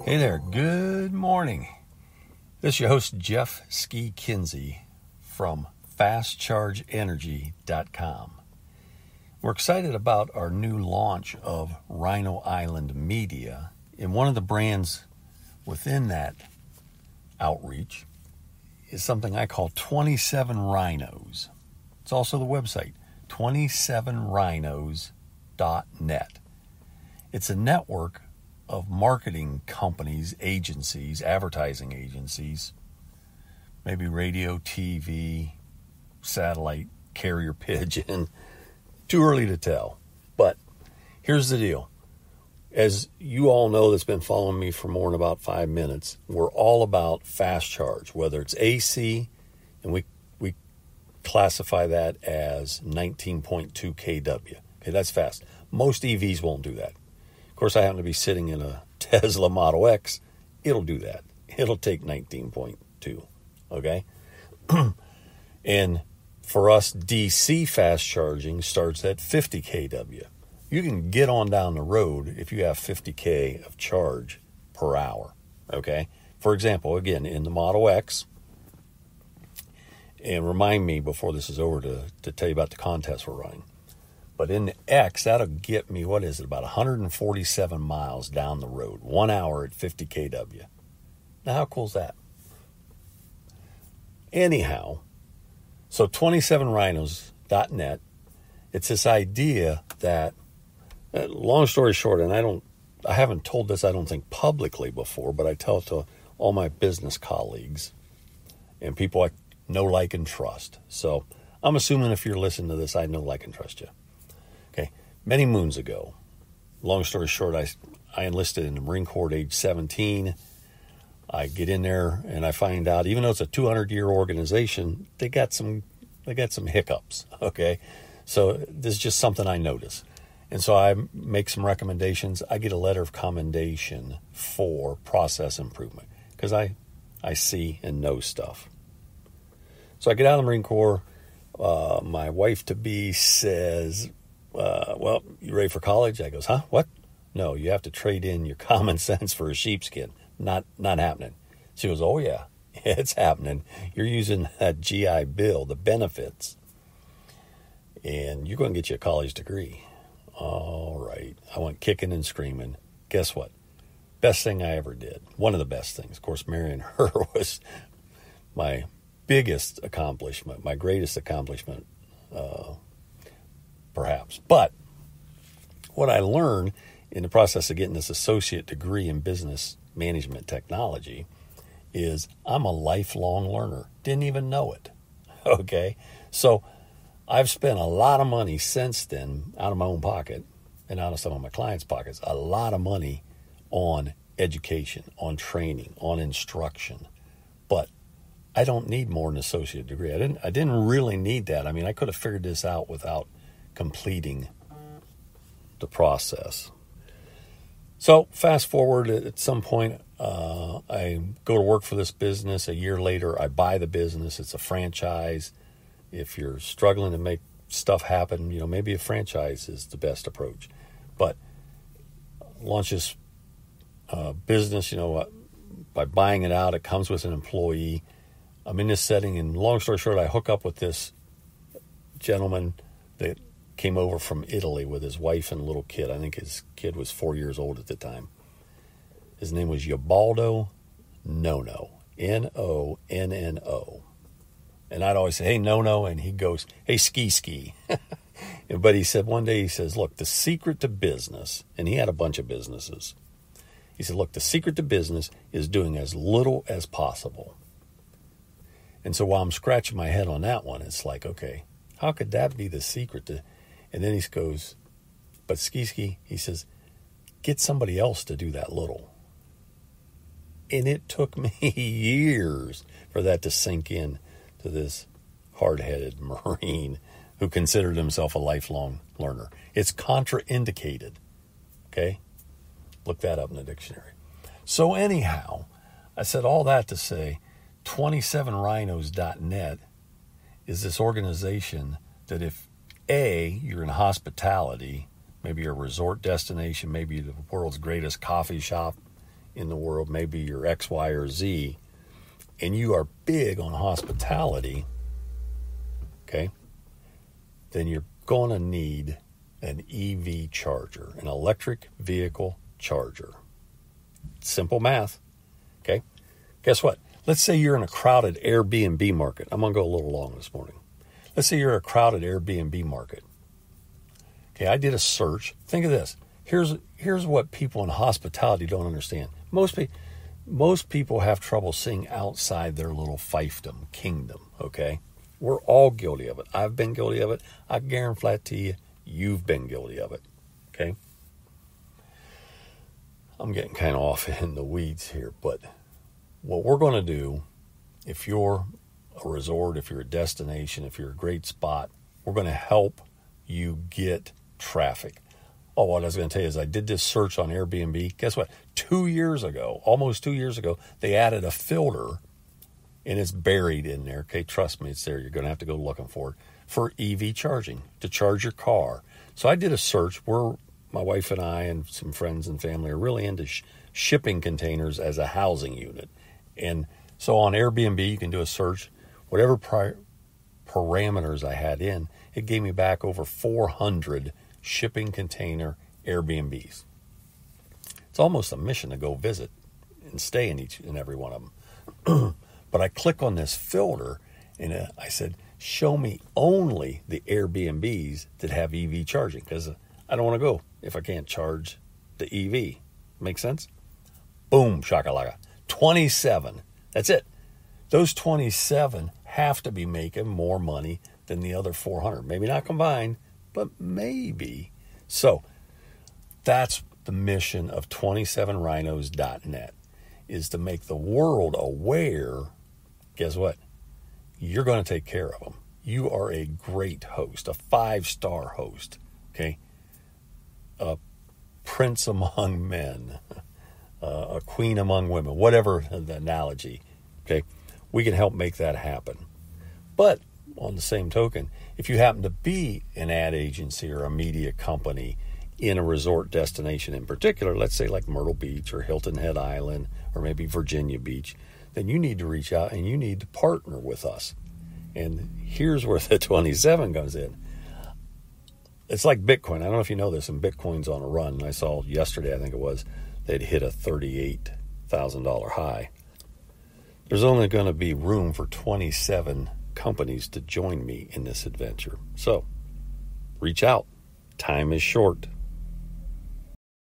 Hey there, good morning. This is your host, Jeff Ski Kinsey from FastChargeEnergy.com. We're excited about our new launch of Rhino Island Media, and one of the brands within that outreach is something I call 27 Rhinos. It's also the website, 27rhinos.net. It's a network of marketing companies, agencies, advertising agencies, maybe radio, TV, satellite, carrier pigeon. Too early to tell. But here's the deal. As you all know that's been following me for more than about 5 minutes, we're all about fast charge, whether it's AC, and we classify that as 19.2 kW. Okay, that's fast. Most EVs won't do that. Of course, I happen to be sitting in a Tesla Model X. It'll do that. It'll take 19.2, okay? And for us, DC fast charging starts at 50 kW. You can get on down the road if you have 50K of charge per hour, okay? For example, again, in the Model X, and remind me before this is over to tell you about the contest we're running. But in the X, that'll get me, about 147 miles down the road, 1 hour at 50 kW. Now, how cool is that? Anyhow, so 27rhinos.net, it's this idea that, long story short, and I haven't told this, I don't think, publicly before, but I tell it to all my business colleagues and people I know, like, and trust. So I'm assuming if you're listening to this, I know, like, and trust you. Okay, many moons ago, long story short, I enlisted in the Marine Corps at age 17. I get in there and I find out, even though it's a 200-year organization, they got some hiccups, okay? So this is just something I notice. And so I make some recommendations. I get a letter of commendation for process improvement because I see and know stuff. So I get out of the Marine Corps. My wife-to-be says, well, you ready for college? I goes, huh? What? No, you have to trade in your common sense for a sheepskin. Not happening. She goes, oh, yeah, it's happening. You're using that GI Bill, the benefits, and you're going to get you a college degree. All right. I went kicking and screaming. Guess what? Best thing I ever did. One of the best things. Of course, marrying her was my biggest accomplishment, my greatest accomplishment, perhaps. But what I learned in the process of getting this associate degree in business management technology is I'm a lifelong learner. Didn't even know it. Okay? So I've spent a lot of money since then, out of my own pocket and out of some of my clients' pockets, a lot of money on education, on training, on instruction. But I don't need more than an associate degree. I didn't really need that. I mean, I could have figured this out without completing the process. So fast forward, at some point, I go to work for this business. A year later, I buy the business. It's a franchise. If you're struggling to make stuff happen, maybe a franchise is the best approach. But launch this business, by buying it out. It comes with an employee. I'm in this setting, and long story short, I hook up with this gentleman that came over from Italy with his wife and little kid. I think his kid was 4 years old at the time. His name was Ubaldo Nono, Nonno. And I'd always say, hey, Nono, and he goes, hey, ski. But he said, one day, he says, look, the secret to business, and he had a bunch of businesses. He said, look, the secret to business is doing as little as possible. And so while I'm scratching my head on that one, it's like, okay, how could that be the secret to? And then he goes, but ski, he says, get somebody else to do that little. And it took me years for that to sink in to this hard-headed Marine who considered himself a lifelong learner. It's contraindicated, okay? Look that up in the dictionary. So anyhow, I said all that to say 27rhinos.net is this organization that if, A, you're in hospitality, maybe you're a resort destination, maybe the world's greatest coffee shop in the world, maybe you're X, Y, or Z, and you are big on hospitality, okay, then you're going to need an EV charger, an electric vehicle charger. Simple math, okay? Guess what? Let's say you're in a crowded Airbnb market. I'm going to go a little long this morning. Let's say you're in a crowded Airbnb market. Okay, I did a search. Think of this. Here's what people in hospitality don't understand. Most people have trouble seeing outside their little fiefdom, kingdom, okay? We're all guilty of it. I've been guilty of it. I guarantee you've been guilty of it, okay? I'm getting kind of off in the weeds here, but what we're going to do, if you're a resort, if you're a destination, if you're a great spot, we're going to help you get traffic. Oh, what I was going to tell you is I did this search on Airbnb. Guess what? Almost 2 years ago, they added a filter, and it's buried in there. Okay, trust me, it's there. You're going to have to go looking for it, for EV charging, to charge your car. So I did a search. My wife and I and some friends and family are really into shipping containers as a housing unit. And so on Airbnb, you can do a search. Whatever parameters I had in, it gave me back over 400 shipping container Airbnbs. It's almost a mission to go visit and stay in each and every one of them. But I click on this filter and I said, show me only the Airbnbs that have EV charging, because I don't want to go if I can't charge the EV. Make sense? Boom, shakalaka. 27. That's it. Those 27 have to be making more money than the other 400. Maybe not combined, but maybe. So that's the mission of 27rhinos.net, is to make the world aware. Guess what? You're going to take care of them. You are a great host, a 5-star host, okay? A prince among men, a queen among women, whatever the analogy, okay? We can help make that happen. But on the same token, if you happen to be an ad agency or a media company in a resort destination in particular, let's say like Myrtle Beach or Hilton Head Island or maybe Virginia Beach, then you need to reach out and you need to partner with us. And here's where the 27 comes in. It's like Bitcoin. I don't know if you know this, and Bitcoin's on a run. I saw yesterday, I think it was, they'd hit a $38,000 high. There's only going to be room for 27 companies to join me in this adventure. So, reach out. Time is short.